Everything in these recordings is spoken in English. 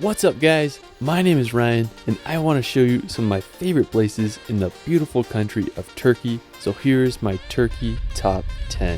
What's up guys, my name is Ryan and I want to show you some of my favorite places in the beautiful country of Turkey. So here's my Turkey top 10.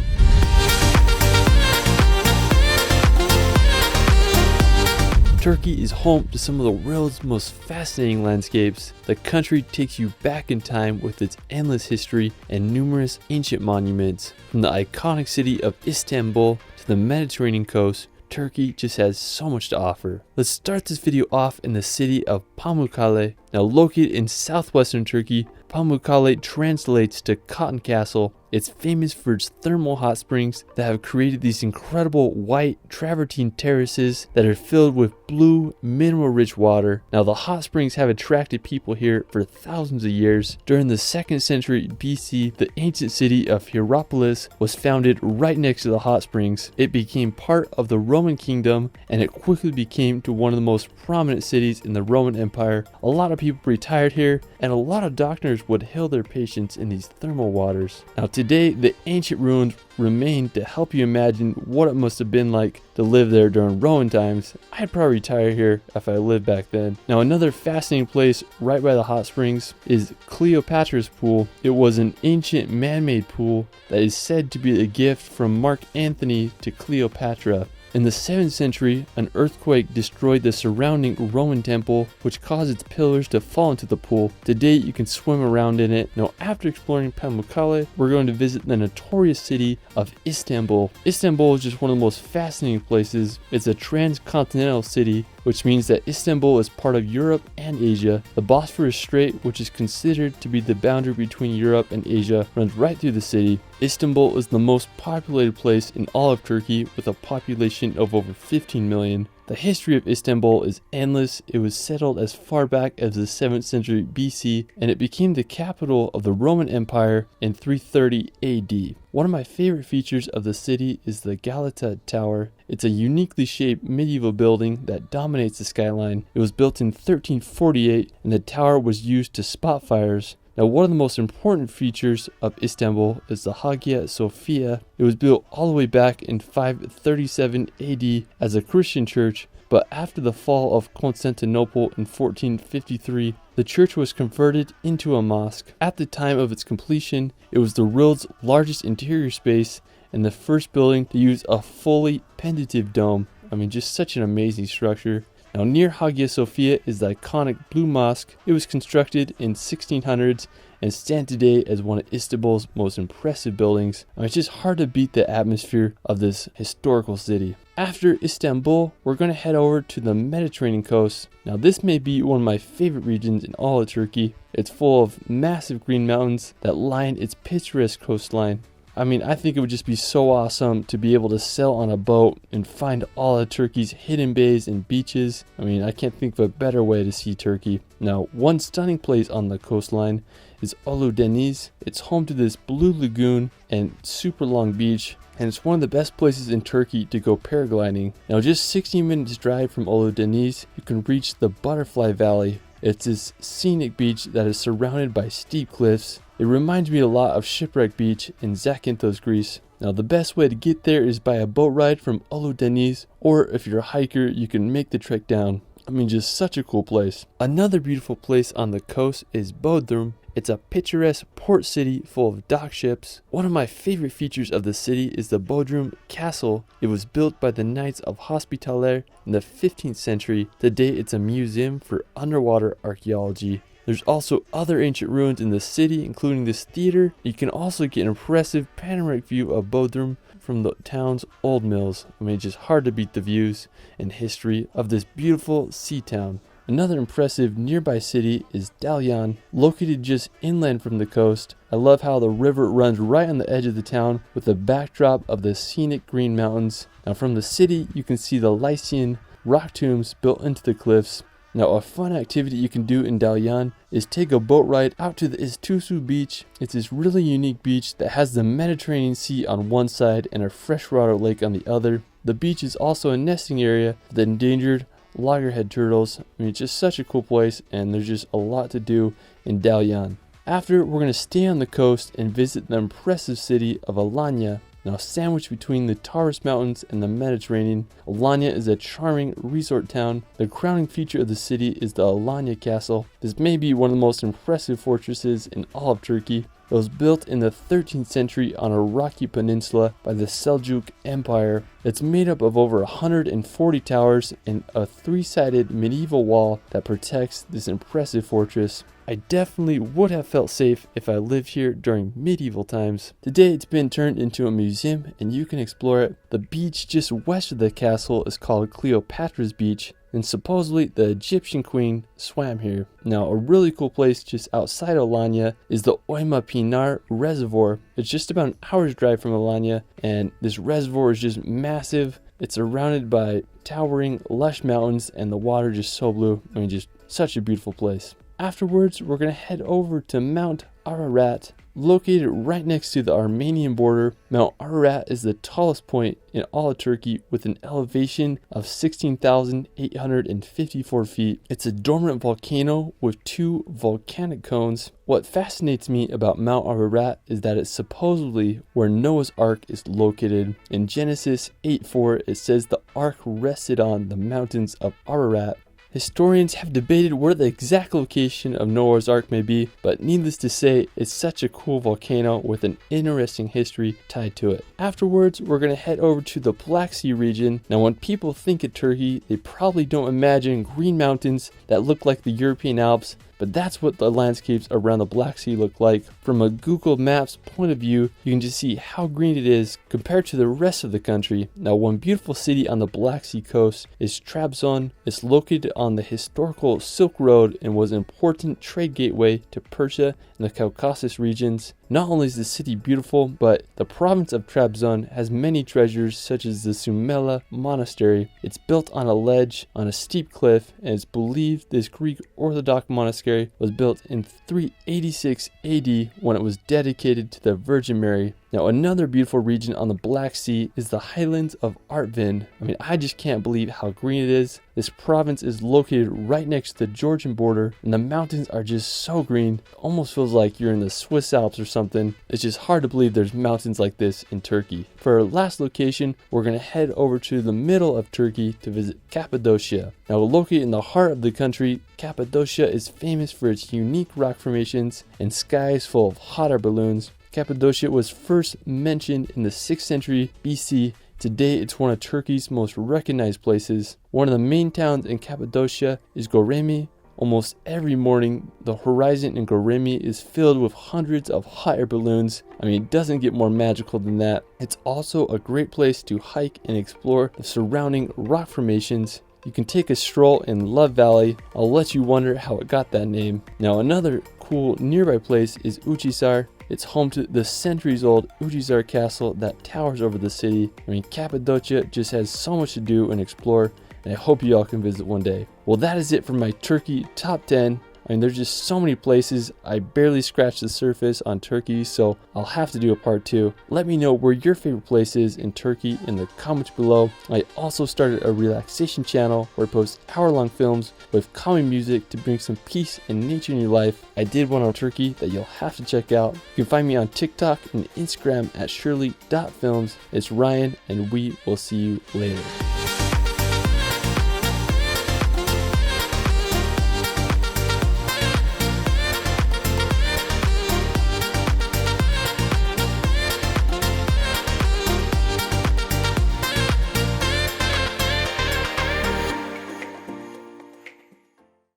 Turkey is home to some of the world's most fascinating landscapes. The country takes you back in time with its endless history and numerous ancient monuments. From the iconic city of Istanbul to the Mediterranean coast, Turkey just has so much to offer. Let's start this video off in the city of PAMUKKALE. Now located in southwestern Turkey, PAMUKKALE translates to Cotton Castle. It's famous for its thermal hot springs that have created these incredible white travertine terraces that are filled with blue, mineral-rich water. Now the hot springs have attracted people here for thousands of years. During the 2nd century BC, the ancient city of Hierapolis was founded right next to the hot springs. It became part of the Roman kingdom and it quickly became to one of the most prominent cities in the Roman Empire. A lot of people retired here and a lot of doctors would heal their patients in these thermal waters. Now today, the ancient ruins remain to help you imagine what it must have been like to live there during Roman times. I'd probably retire here if I lived back then. Now another fascinating place right by the hot springs is CLEOPATRA'S pool. It was an ancient man-made pool that is said to be a gift from Mark Antony to Cleopatra. In the 7th century, an earthquake destroyed the surrounding Roman temple, which caused its pillars to fall into the pool. Today, you can swim around in it. Now, after exploring PAMUKKALE, we're going to visit the notorious city of Istanbul. Istanbul is just one of the most fascinating places. It's a transcontinental city, which means that Istanbul is part of Europe and Asia. The Bosphorus Strait, which is considered to be the boundary between Europe and Asia, runs right through the city. Istanbul is the most populated place in all of Turkey with a population of over 15 million. The history of Istanbul is endless. It was settled as far back as the 7th century BC and it became the capital of the Roman Empire in 330 AD. One of my favorite features of the city is the GALATA Tower. It's a uniquely shaped medieval building that dominates the skyline. It was built in 1348 and the tower was used to spot fires. Now, one of the most important features of Istanbul is the Hagia Sophia. It was built all the way back in 537 AD as a Christian church, but after the fall of Constantinople in 1453, the church was converted into a mosque. At the time of its completion, it was the world's largest interior space and the first building to use a fully pendative dome. Just such an amazing structure. Now near Hagia Sophia is the iconic Blue Mosque. It was constructed in 1600s and stands today as one of Istanbul's most impressive buildings. It's just hard to beat the atmosphere of this historical city. After Istanbul, we're going to head over to the Mediterranean coast. Now this may be one of my favorite regions in all of Turkey. It's full of massive green mountains that line its picturesque coastline. I think it would just be so awesome to be able to sail on a boat and find all of Turkey's hidden bays and beaches. I can't think of a better way to see Turkey. Now, one stunning place on the coastline is Deniz. It's home to this blue lagoon and super long beach, and it's one of the best places in Turkey to go paragliding. Now, just 16 minutes drive from Deniz, you can reach the Butterfly Valley. It's this scenic beach that is surrounded by steep cliffs. It reminds me a lot of Shipwreck Beach in Zakynthos, Greece. Now the best way to get there is by a boat ride from Deniz, or if you're a hiker, you can make the trek down. Just such a cool place. Another beautiful place on the coast is Bodrum. It's a picturesque port city full of dock ships. One of my favorite features of the city is the Bodrum Castle. It was built by the Knights of Hospitaller in the 15th century. Today it's a museum for underwater archaeology. There's also other ancient ruins in the city, including this theater. You can also get an impressive panoramic view of Bodrum from the town's old mills. It's just hard to beat the views and history of this beautiful sea town. Another impressive nearby city is Dalyan, located just inland from the coast. I love how the river runs right on the edge of the town with the backdrop of the scenic green mountains. Now from the city, you can see the Lycian rock tombs built into the cliffs. Now a fun activity you can do in Dalyan is take a boat ride out to the Istusu beach. It's this really unique beach that has the Mediterranean Sea on one side and a freshwater lake on the other. The beach is also a nesting area for the endangered loggerhead turtles. It's just such a cool place and there's just a lot to do in Dalyan. After, we're going to stay on the coast and visit the impressive city of ALAYNA. Now sandwiched between the Taurus Mountains and the Mediterranean, Alanya is a charming resort town. The crowning feature of the city is the Alanya Castle. This may be one of the most impressive fortresses in all of Turkey. It was built in the 13th century on a rocky peninsula by the Seljuk Empire. It's made up of over 140 towers and a 3-sided medieval wall that protects this impressive fortress. I definitely would have felt safe if I lived here during medieval times. Today it's been turned into a museum and you can explore it. The beach just west of the castle is called Cleopatra's Beach, and supposedly the Egyptian queen swam here. Now a really cool place just outside Alanya is the Oyma Pinar Reservoir. It's just about an hour's drive from Alanya, and this reservoir is just massive. It's surrounded by towering lush mountains and the water just so blue. I mean, just such a beautiful place. Afterwards, we're going to head over to Mount Ararat. Located right next to the Armenian border, Mount Ararat is the tallest point in all of Turkey with an elevation of 16,854 feet. It's a dormant volcano with 2 volcanic cones. What fascinates me about Mount Ararat is that it's supposedly where Noah's Ark is located. In Genesis 8:4, it says the ark rested on the mountains of Ararat. Historians have debated where the exact location of Noah's Ark may be, but needless to say, it's such a cool volcano with an interesting history tied to it. Afterwards, we're going to head over to the Black Sea region. Now, when people think of Turkey, they probably don't imagine green mountains that look like the European Alps, but that's what the landscapes around the Black Sea look like. From a Google Maps point of view, you can just see how green it is compared to the rest of the country. Now, one beautiful city on the Black Sea coast is Trabzon. It's located on the historical Silk Road and was an important trade gateway to Persia and the Caucasus regions. Not only is the city beautiful, but the province of Trabzon has many treasures such as the SUMELA monastery. It's built on a ledge on a steep cliff, and it's believed this Greek Orthodox monastery was built in 386 AD when it was dedicated to the Virgin Mary. Now, another beautiful region on the Black Sea is the highlands of Artvin. I mean, I just can't believe how green it is. This province is located right next to the Georgian border, and the mountains are just so green. It almost feels like you're in the Swiss Alps or something. It's just hard to believe there's mountains like this in Turkey. For our last location, we're going to head over to the middle of Turkey to visit Cappadocia. Now, located in the heart of the country, Cappadocia is famous for its unique rock formations and skies full of hot air balloons. Cappadocia was first mentioned in the 6th century BC. Today, it's one of Turkey's most recognized places. One of the main towns in Cappadocia is Göreme. Almost every morning, the horizon in Göreme is filled with hundreds of hot air balloons. I mean, it doesn't get more magical than that. It's also a great place to hike and explore the surrounding rock formations. You can take a stroll in Love Valley. I'll let you wonder how it got that name. Now, another cool nearby place is UCHISAR. It's home to the centuries-old UCHISAR castle that towers over the city. I mean, Cappadocia just has so much to do and explore, and I hope you all can visit one day. Well, that is it for my Turkey top 10. I mean, there's just so many places. I barely scratched the surface on Turkey, so I'll have to do a part 2. Let me know where your favorite place is in Turkey in the comments below. I also started a relaxation channel where I post hour-long films with calming music to bring some peace and nature in your life. I did one on Turkey that you'll have to check out. You can find me on TikTok and Instagram at shirley.films. It's Ryan, and we will see you later.